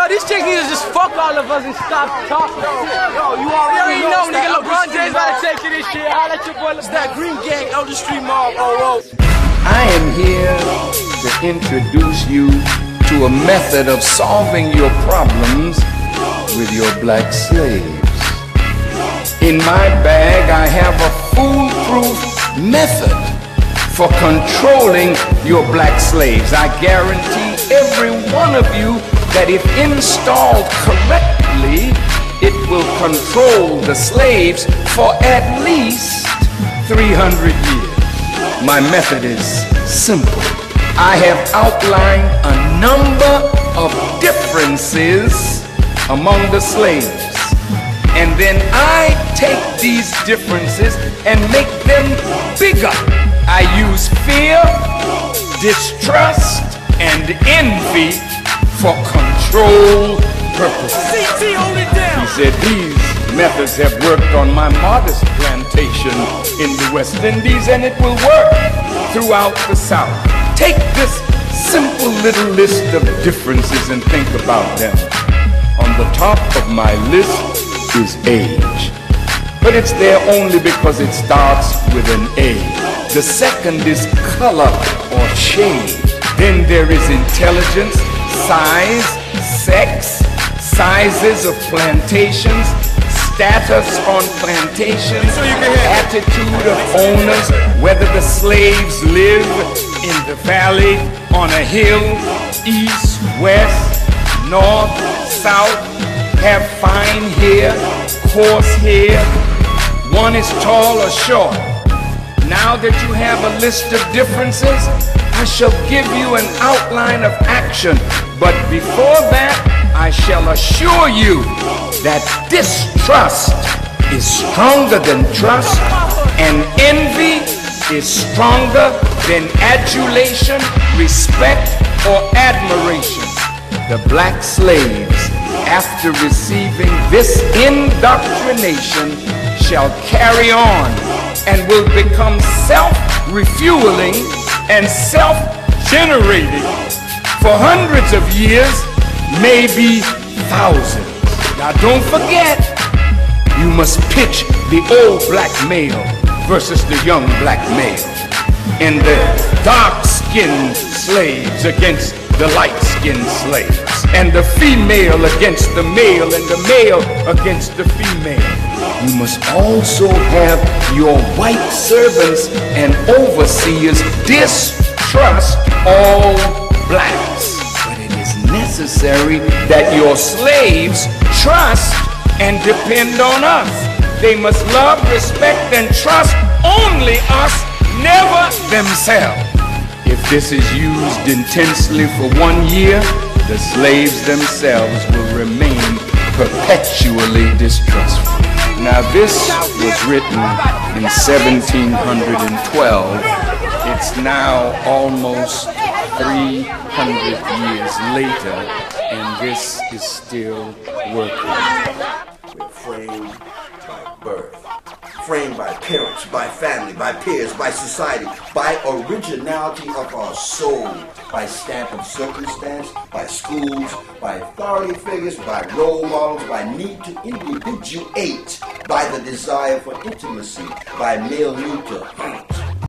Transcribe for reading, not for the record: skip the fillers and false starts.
These chicks need to just fuck all of us and stop talking. Yo, you already know, nigga. LeBron James about to take you this shit. I'll let your boy look that Green Gang, Elder Street Mob, I am here to introduce you to a method of solving your problems with your black slaves. In my bag, I have a foolproof method for controlling your black slaves. I guarantee every one of you that if installed correctly, it will control the slaves for at least 300 years. My method is simple. I have outlined a number of differences among the slaves, and then I take these differences and make them bigger. I use fear, distrust, and envy for control purposes. He said these methods have worked on my modest plantation in the West Indies, and it will work throughout the South. Take this simple little list of differences and think about them. On the top of my list is age, but it's there only because it starts with an A. The second is color or shade. Then there is intelligence, size, sex, sizes of plantations, status on plantations, attitude of owners, whether the slaves live in the valley, on a hill, east, west, north, south, have fine hair, coarse hair, one is tall or short. Now that you have a list of differences, I shall give you an outline of action. But before that, I shall assure you that distrust is stronger than trust, and envy is stronger than adulation, respect, or admiration. The black slaves, after receiving this indoctrination, shall carry on and will become self-refueling and self-generating for hundreds of years, maybe thousands. Now don't forget, you must pitch the old black male versus the young black male, and the dark-skinned slaves against the light-skinned slaves, and the female against the male, and the male against the female. You must also have your white servants and overseers distrust all blacks. But it is necessary that your slaves trust and depend on us. They must love, respect, and trust only us, never themselves. If this is used intensely for 1 year, the slaves themselves will remain perpetually distrustful. Now this was written in 1712. It's now almost 300 years later, and this is still working. We're framed by birth, framed by parents, by family, by peers, by society, by originality of our soul, by stamp of circumstance, by schools, by authority figures, by role models, by need to individuate, by the desire for intimacy, by male need to hunt,